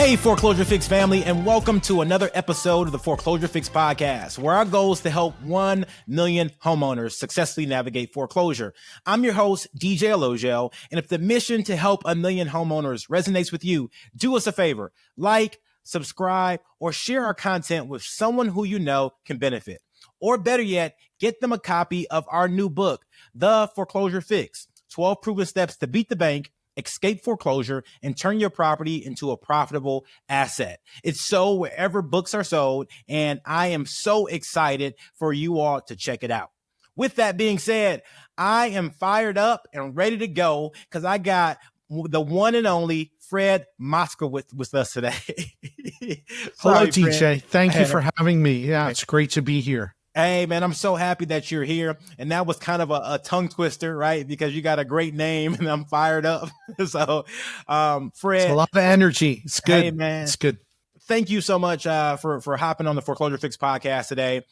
Hey, Foreclosure Fix family, and welcome to another episode of the Foreclosure Fix podcast, where our goal is to help 1 million homeowners successfully navigate foreclosure. I'm your host, DJ Olojo, and if the mission to help 1 million homeowners resonates with you, do us a favor, like, subscribe, or share our content with someone who you know can benefit. Or better yet, get them a copy of our new book, The Foreclosure Fix, 12 Proven Steps to Beat the Bank, Escape Foreclosure, and Turn Your Property into a Profitable Asset. It's sold wherever books are sold, and I am so excited for you all to check it out. With that being said, I am fired up and ready to go because I got the one and only Fred Moskowitz with us today. Hello, DJ. Thank you for having me. Yeah, it's great to be here. Hey, man, I'm so happy that you're here. And that was kind of a tongue twister, right? Because you got a great name and I'm fired up. So, Fred. It's a lot of energy. It's good. Hey, man. It's good. Thank you so much for hopping on the Foreclosure Fix podcast today.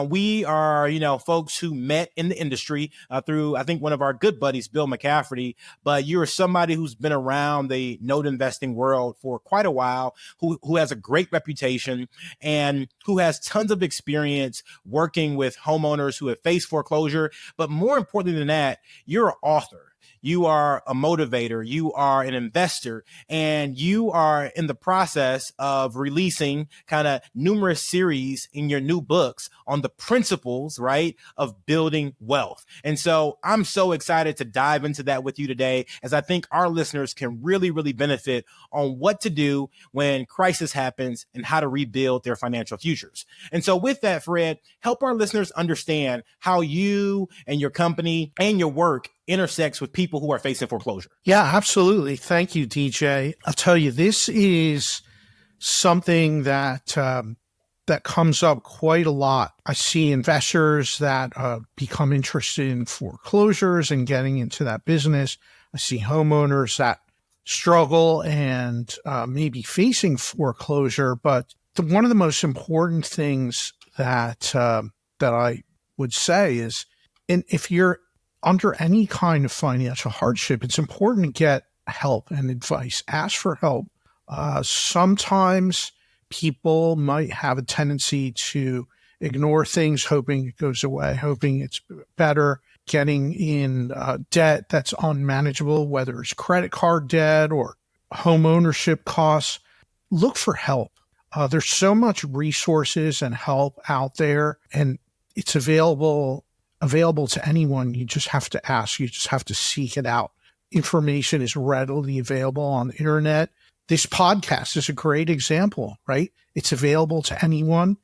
We are, folks who met in the industry through, I think, one of our good buddies, Bill McCafferty. But you're somebody who's been around the note investing world for quite a while, who has a great reputation and who has tons of experience working with homeowners who have faced foreclosure. But more importantly than that, you're an author. You are a motivator, you are an investor, and you are in the process of releasing kind of numerous series in your new books on the principles, right, of building wealth. And so I'm so excited to dive into that with you today, as I think our listeners can really, really benefit on what to do when crisis happens and how to rebuild their financial futures. And so with that, Fred, help our listeners understand how you and your company and your work intersects with people who are facing foreclosure. Yeah, absolutely. Thank you, DJ. I'll tell you, this is something that that comes up quite a lot. I see investors that become interested in foreclosures and getting into that business. I see homeowners that struggle and maybe facing foreclosure. But one of the most important things that that I would say is, if you're under any kind of financial hardship, it's important to get help and advice. Ask for help. Sometimes people might have a tendency to ignore things, hoping it goes away, hoping it's better, getting in debt that's unmanageable, whether it's credit card debt or home ownership costs. Look for help. There's so much resources and help out there, and it's available to anyone. You just have to ask. You just have to seek it out. Information is readily available on the internet. This podcast is a great example, right? It's available to anyone.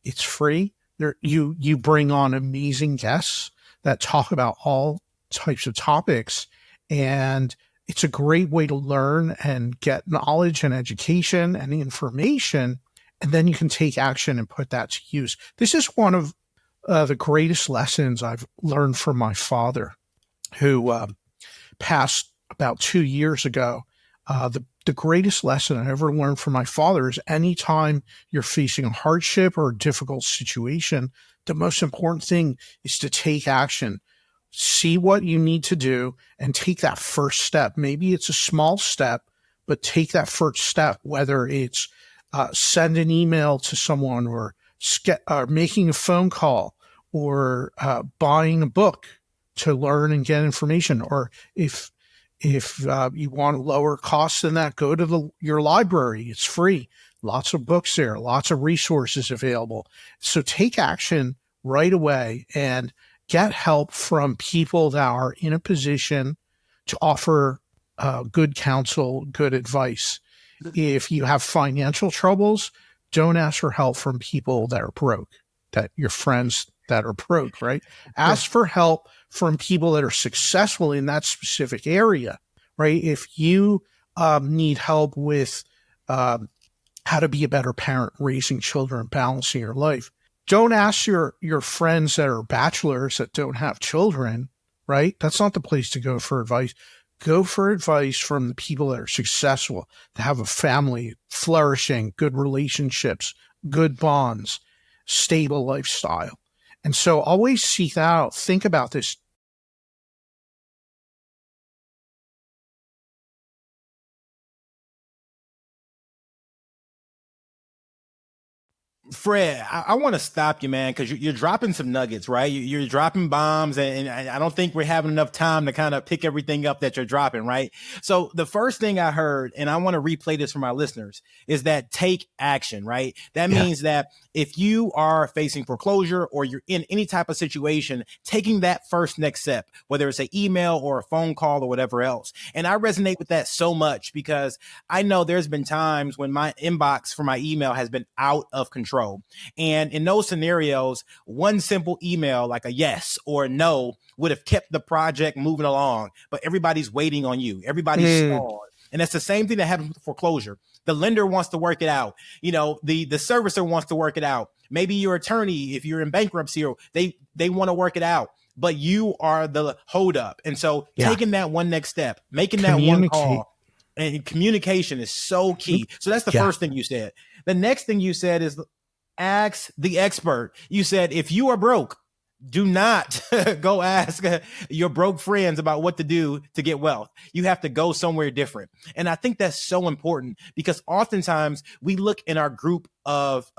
It's free. You bring on amazing guests that talk about all types of topics, and it's a great way to learn and get knowledge and education and information, and then you can take action and put that to use. This is one of the greatest lessons I've learned from my father, who passed about 2 years ago. The greatest lesson I ever learned from my father is, anytime you're facing a hardship or a difficult situation, the most important thing is to take action. See what you need to do and take that first step. Maybe it's a small step, but take that first step, whether it's send an email to someone, or making a phone call, or buying a book to learn and get information. Or if you want lower costs than that, go to your library. It's free. Lots of books there, lots of resources available. So take action right away and get help from people that are in a position to offer good counsel, good advice. If you have financial troubles, don't ask for help from people that are broke, that your friends that are broke, right? Ask for help from people that are successful in that specific area, right? If you need help with how to be a better parent, raising children, balancing your life, don't ask your friends that are bachelors that don't have children, right? That's not the place to go for advice. Go for advice from the people that are successful, that have a family, flourishing, good relationships, good bonds, stable lifestyle. And so always seek that out. Think about this. Fred, I want to stop you, man, because you're dropping some nuggets, right? You're dropping bombs, and I don't think we're having enough time to kind of pick everything up that you're dropping, right? So the first thing I heard, and I want to replay this for my listeners, is that take action, right? That means that if you are facing foreclosure or you're in any type of situation, taking that first next step, whether it's an email or a phone call or whatever else. And I resonate with that so much because I know there's been times when my inbox for my email has been out of control. And in those scenarios, one simple email like a yes or a no would have kept the project moving along, but everybody's waiting on you. Everybody's stalled. And that's the same thing that happens with foreclosure. The lender wants to work it out. You know, the servicer wants to work it out. Maybe your attorney, if you're in bankruptcy, or they want to work it out, but you are the holdup. And so taking that one next step, making that one call, and communication is so key. So that's the first thing you said. The next thing you said is ask the expert. You said, if you are broke, do not go ask your broke friends about what to do to get wealth. You have to go somewhere different. And I think that's so important because oftentimes we look in our group of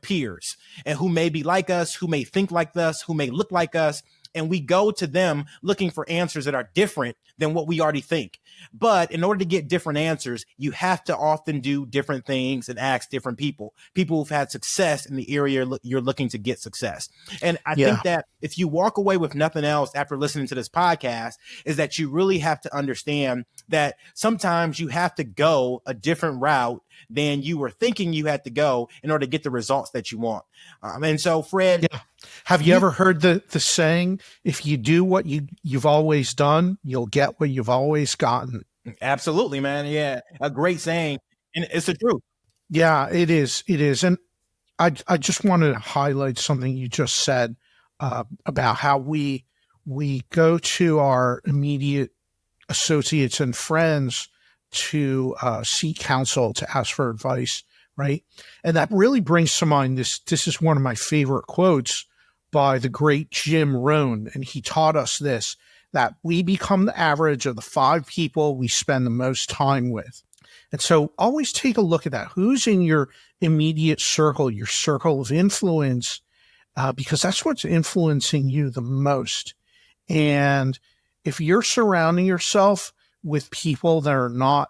peers and who may be like us, who may think like us, who may look like us, and we go to them looking for answers that are different than what we already think. But in order to get different answers, you have to often do different things and ask different people who've had success in the area you're looking to get success. And I think that if you walk away with nothing else after listening to this podcast, is that you really have to understand that sometimes you have to go a different route than you were thinking you had to go in order to get the results that you want. And so, Fred, have you ever heard the saying, if you do what you've always done, you'll get what you've always gotten? Absolutely, man. Yeah. A great saying. And it's the truth. Yeah, it is. It is. And I just wanted to highlight something you just said about how we go to our immediate associates and friends to seek counsel, to ask for advice, right? And that really brings to mind this is one of my favorite quotes by the great Jim Rohn. And he taught us this, that we become the average of the 5 people we spend the most time with. And so always take a look at that. Who's in your immediate circle, your circle of influence, because that's what's influencing you the most. And if you're surrounding yourself with people that are not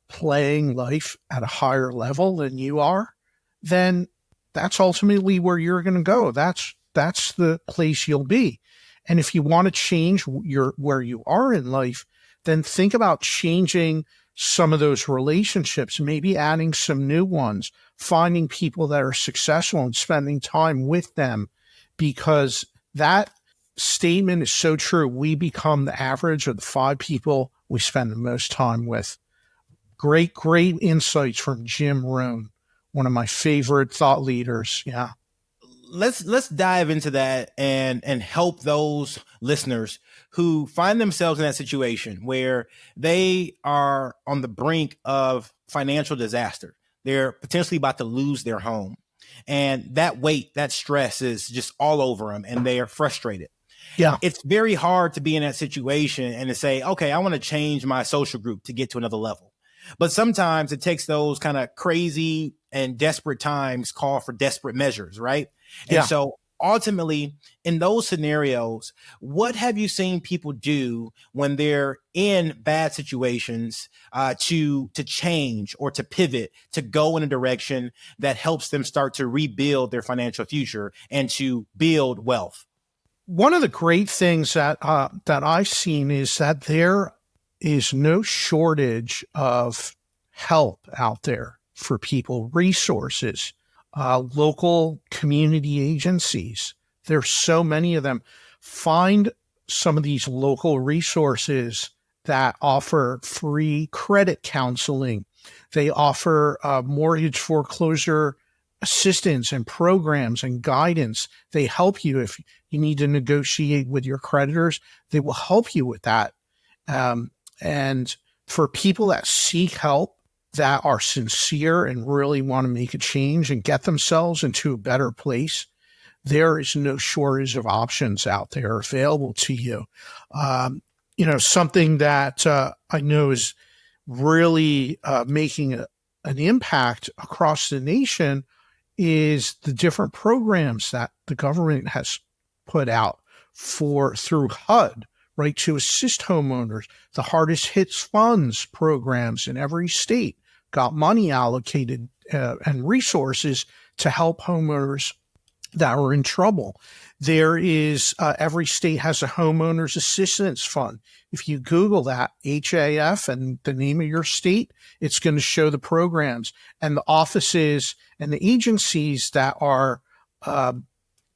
playing life at a higher level than you are, then that's ultimately where you're going to go. That's the place you'll be. And if you want to change where you are in life, then think about changing some of those relationships, maybe adding some new ones, finding people that are successful and spending time with them, because that statement is so true. We become the average of the 5 people we spend the most time with. Great insights from Jim Rohn, one of my favorite thought leaders. Yeah. Let's dive into that and help those listeners who find themselves in that situation where they are on the brink of financial disaster. They're potentially about to lose their home, and that weight, that stress is just all over them, and they are frustrated. Yeah. It's very hard to be in that situation and to say, okay, I want to change my social group to get to another level. But sometimes it takes those kind of crazy and desperate times call for desperate measures, right? And so ultimately, in those scenarios, what have you seen people do when they're in bad situations to change or to pivot, to go in a direction that helps them start to rebuild their financial future and to build wealth? One of the great things that I've seen is that there is no shortage of help out there for people, resources, local community agencies. There's so many of them. Find some of these local resources that offer free credit counseling. They offer mortgage foreclosure assistance and programs and guidance. They help you if you need to negotiate with your creditors. They will help you with that. And for people that seek help, that are sincere and really want to make a change and get themselves into a better place, there is no shortage of options out there available to you. Something that I know is really making an impact across the nation is the different programs that the government has put out through HUD, right, to assist homeowners. The hardest hits funds programs in every state got money allocated and resources to help homeowners that are in trouble. There is, every state has a homeowners assistance fund. If you Google that, HAF, and the name of your state, it's going to show the programs and the offices and the agencies that are,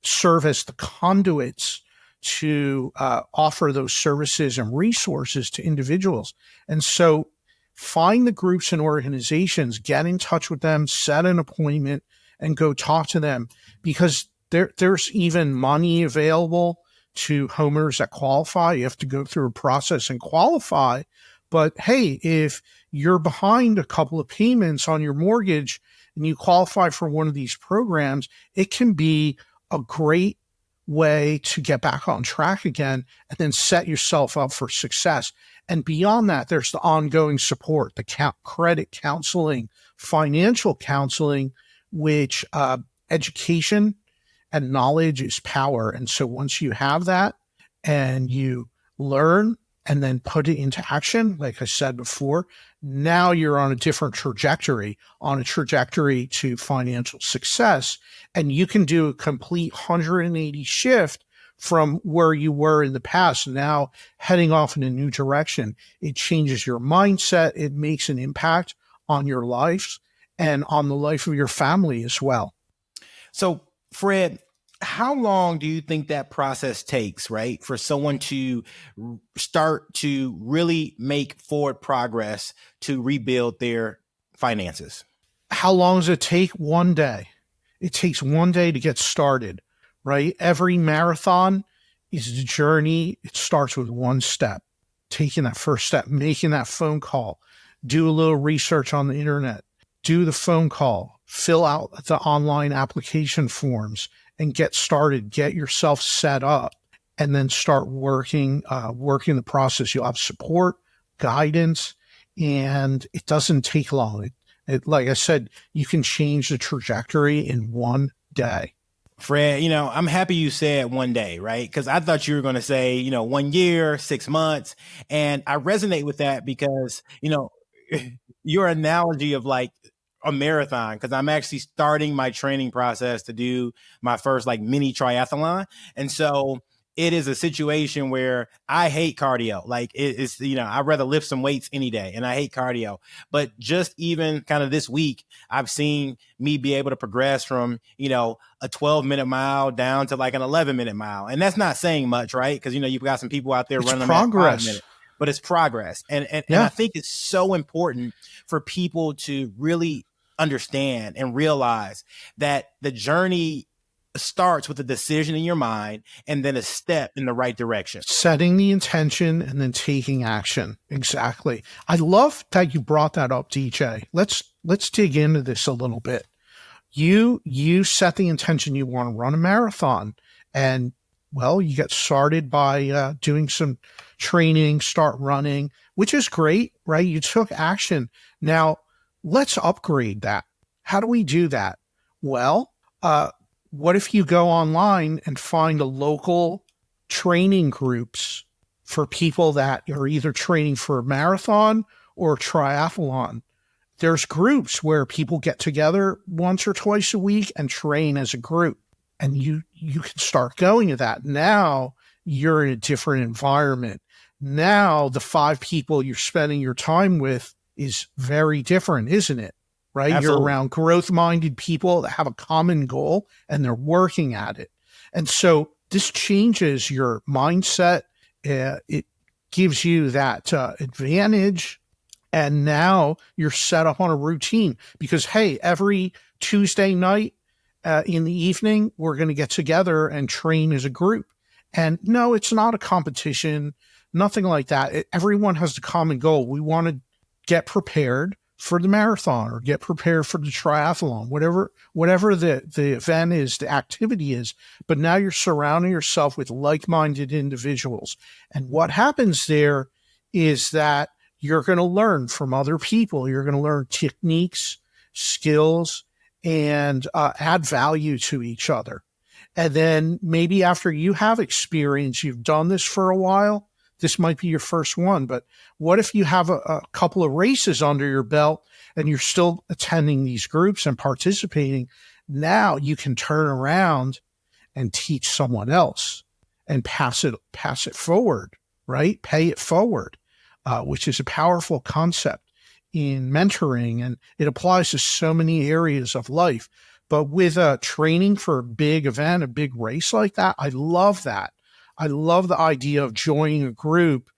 serve as the conduits to offer those services and resources to individuals. And so find the groups and organizations, get in touch with them, set an appointment, and go talk to them, because there's even money available to homeowners that qualify. You have to go through a process and qualify. But hey, if you're behind a couple of payments on your mortgage and you qualify for one of these programs, it can be a great way to get back on track again and then set yourself up for success. And beyond that, there's the ongoing support, the credit counseling, financial counseling, which education and knowledge is power. And so once you have that and you learn and then put it into action, like I said before, now you're on a different trajectory, on a trajectory to financial success. And you can do a complete 180 shift from where you were in the past, now heading off in a new direction. It changes your mindset. It makes an impact on your life and on the life of your family as well. So, Fred, how long do you think that process takes, right, for someone to start to really make forward progress to rebuild their finances? How long does it take? 1 day. It takes 1 day to get started, right? Every marathon is a journey. It starts with one step, taking that first step, making that phone call, do a little research on the internet, do the phone call, fill out the online application forms, and get started, get yourself set up, and then start working the process. You'll have support, guidance, and it doesn't take long. Like I said, you can change the trajectory in 1 day. Fred, I'm happy you said 1 day, right? Because I thought you were going to say, 1 year, 6 months. And I resonate with that because, your analogy of like a marathon, because I'm actually starting my training process to do my first like mini triathlon. And so it is a situation where I hate cardio. Like it's, I'd rather lift some weights any day, and I hate cardio. But just even kind of this week, I've seen me be able to progress from, a 12-minute mile down to like an 11-minute mile. And that's not saying much, right? Because, you've got some people out there running them at 5 minutes. But it's progress. And I think it's so important for people to really understand and realize that the journey starts with a decision in your mind and then a step in the right direction. Setting the intention and then taking action. Exactly. I love that you brought that up, DJ. Let's dig into this a little bit. You set the intention you want to run a marathon, and well, you get started by doing some training, start running, which is great, right? You took action. Now, let's upgrade that. How do we do that? Well, what if you go online and find a local training groups for people that are either training for a marathon or a triathlon? There's groups where people get together once or twice a week and train as a group. And you can start going to that. Now you're in a different environment. Now the 5 people you're spending your time with is very different, isn't it? Right? Absolutely. You're around growth-minded people that have a common goal and they're working at it. And so this changes your mindset. It gives you that advantage. And now you're set up on a routine because, hey, every Tuesday night in the evening, we're going to get together and train as a group. And no, it's not a competition, nothing like that. Everyone has the common goal. We want to get prepared for the marathon or get prepared for the triathlon, whatever the event is, the activity is. But now you're surrounding yourself with like-minded individuals. And what happens there is that you're going to learn from other people. You're going to learn techniques, skills, and add value to each other. And then maybe after you have experience, you've done this for a while, this might be your first one, but what if you have a couple of races under your belt and you're still attending these groups and participating? Now you can turn around and teach someone else and pass it forward, right? Pay it forward, which is a powerful concept in mentoring, and it applies to so many areas of life. But with training for a big event, a big race like that, I love that. I love the idea of joining a group,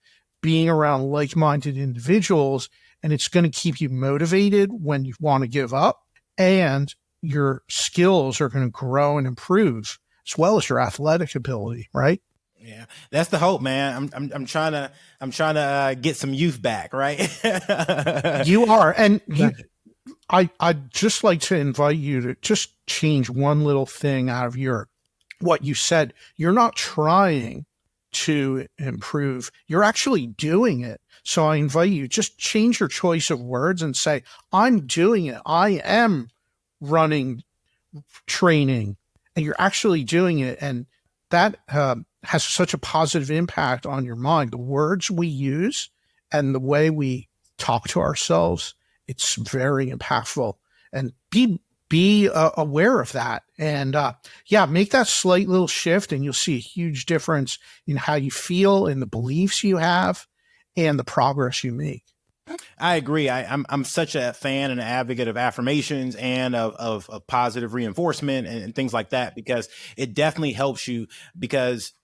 being around like-minded individuals, and it's going to keep you motivated when you want to give up, and your skills are going to grow and improve, as well as your athletic ability, right? Yeah, that's the hope, man. I'm trying to get some youth back, right? You are, and I'd just like to invite you to just change one little thing out of what you said. You're not trying to improve. You're actually doing it. So I invite you, just change your choice of words and say, I'm doing it. I am running training, and you're actually doing it. And that has such a positive impact on your mind. The words we use and the way we talk to ourselves, it's very impactful. And be aware of that. And make that slight little shift, and you'll see a huge difference in how you feel and the beliefs you have and the progress you make. I agree. I'm such a fan and an advocate of affirmations and of positive reinforcement and things like that, because it definitely helps you, because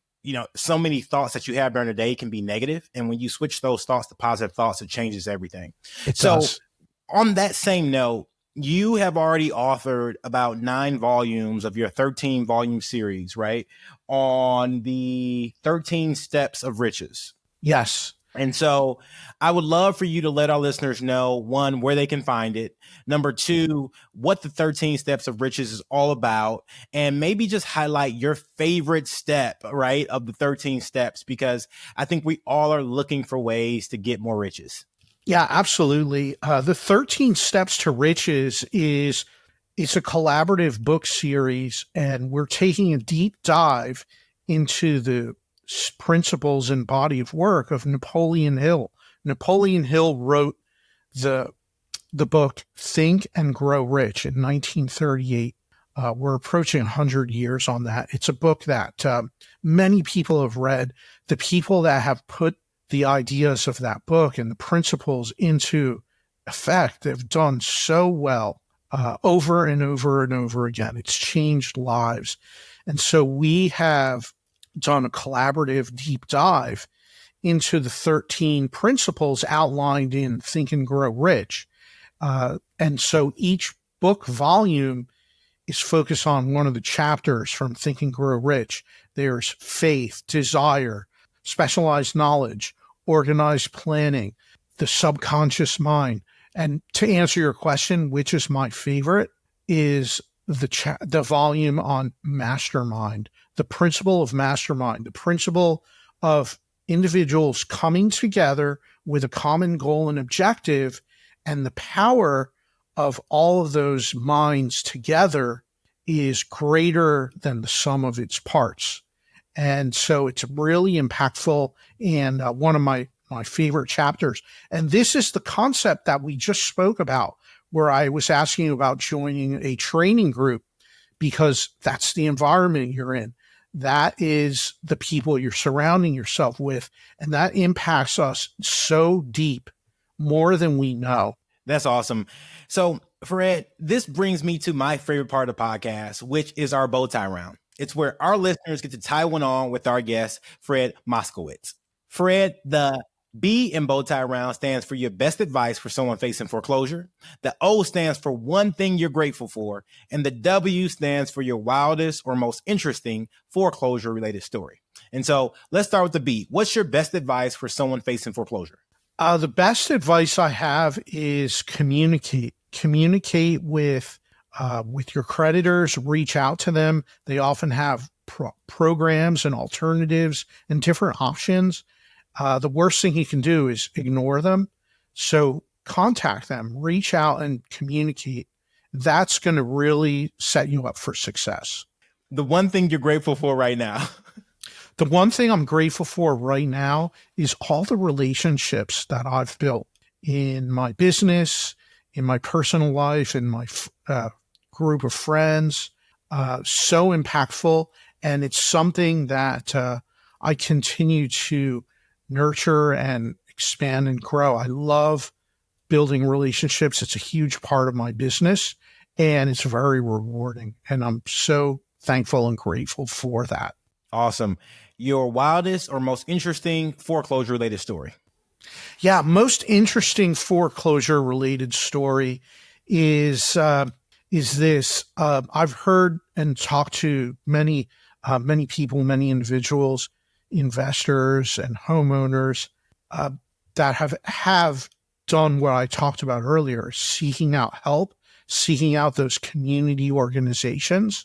so many thoughts that you have during the day can be negative. And when you switch those thoughts to positive thoughts, it changes everything. It does. On that same note, you have already authored about 9 volumes of your 13 volume series, right? On the 13 steps of riches. Yes. And so I would love for you to let our listeners know, 1, where they can find it. Number 2, what the 13 steps of riches is all about, and maybe just highlight your favorite step, right, of the 13 steps, because I think we all are looking for ways to get more riches. Yeah, absolutely. The 13 Steps to Riches it's a collaborative book series, and we're taking a deep dive into the principles and body of work of Napoleon Hill. Napoleon Hill wrote the book Think and Grow Rich in 1938. We're approaching 100 years on that. It's a book that many people have read. The people that have put the ideas of that book and the principles into effect have done so well over and over and over again. It's changed lives. And so we have done a collaborative deep dive into the 13 principles outlined in Think and Grow Rich. And so each book volume is focused on one of the chapters from Think and Grow Rich. There's faith, desire, specialized knowledge, organized planning, the subconscious mind. And to answer your question, which is my favorite, is the volume on mastermind, the principle of mastermind, the principle of individuals coming together with a common goal and objective, and the power of all of those minds together is greater than the sum of its parts. And so it's really impactful, and one of my favorite chapters. And this is the concept that we just spoke about, where I was asking you about joining a training group, because that's the environment you're in. That is the people you're surrounding yourself with. And that impacts us so deep, more than we know. That's awesome. So, Fred, this brings me to my favorite part of the podcast, which is our bow tie round. It's where our listeners get to tie one on with our guest, Fred Moskowitz. Fred, the B in bow tie round stands for your best advice for someone facing foreclosure. The O stands for one thing you're grateful for. And the W stands for your wildest or most interesting foreclosure related story. And so let's start with the B. What's your best advice for someone facing foreclosure? The best advice I have is communicate. Communicate with your creditors, reach out to them. They often have programs and alternatives and different options. The worst thing you can do is ignore them. So contact them, reach out and communicate. that's going to really set you up for success. The one thing you're grateful for right now. The one thing I'm grateful for right now is all the relationships that I've built in my business, in my personal life, in my group of friends. So impactful. And it's something that I continue to nurture and expand and grow. I love building relationships. It's a huge part of my business, and it's very rewarding. And I'm so thankful and grateful for that. Awesome. Your wildest or most interesting foreclosure related story? Yeah, most interesting foreclosure related story is this. I've heard and talked to many people, many individuals, investors and homeowners that have done what I talked about earlier, seeking out help, seeking out those community organizations,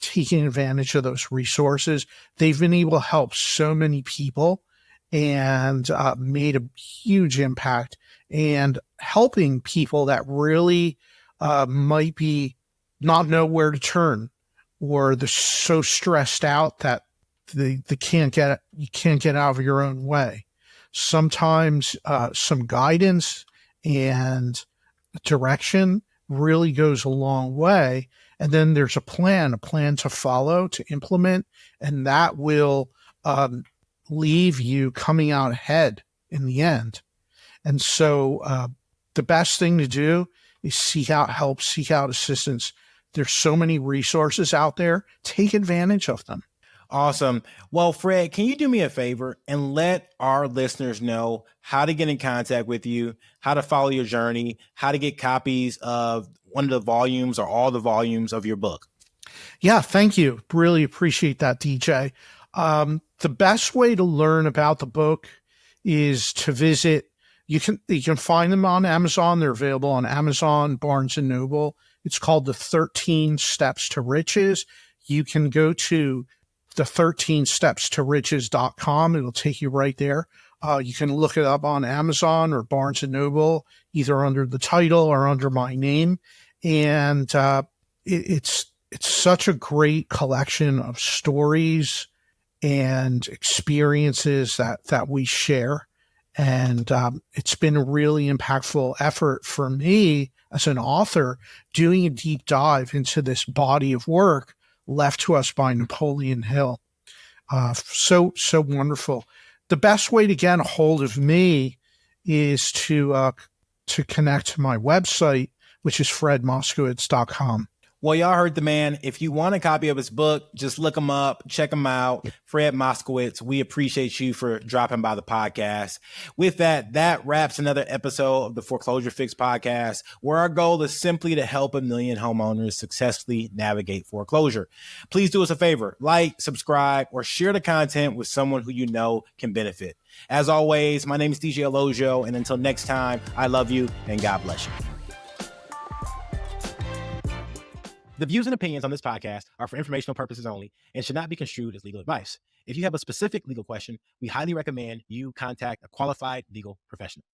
taking advantage of those resources. They've been able to help so many people and made a huge impact, and helping people that really might be not know where to turn, or they're so stressed out that you can't get out of your own way. Sometimes some guidance and direction really goes a long way. And then there's a plan to follow, to implement, and that will leave you coming out ahead in the end. And so the best thing to do is seek out help, seek out assistance. There's so many resources out there. Take advantage of them. Awesome. Well, Fred, can you do me a favor and let our listeners know how to get in contact with you, how to follow your journey, how to get copies of one of the volumes or all the volumes of your book? Yeah, thank you. Really appreciate that, DJ. The best way to learn about the book is to visit. You can find them on Amazon. They're available on Amazon, Barnes and Noble. It's called The 13 Steps to Riches. You can go to the13stepstoriches.com. It'll take you right there. You can look it up on Amazon or Barnes and Noble, either under the title or under my name. And it's such a great collection of stories and experiences that we share. And it's been a really impactful effort for me as an author, doing a deep dive into this body of work left to us by Napoleon Hill. So wonderful. The best way to get a hold of me is to connect to my website, which is fredmoskowitz.com. Well, y'all heard the man. If you want a copy of his book, just look him up, check him out. Fred Moskowitz, we appreciate you for dropping by the podcast. With that, that wraps another episode of the Foreclosure Fix podcast, where our goal is simply to help 1 million homeowners successfully navigate foreclosure. Please do us a favor, like, subscribe, or share the content with someone who you know can benefit. As always, my name is DJ Olojo, and until next time, I love you and God bless you. The views and opinions on this podcast are for informational purposes only and should not be construed as legal advice. If you have a specific legal question, we highly recommend you contact a qualified legal professional.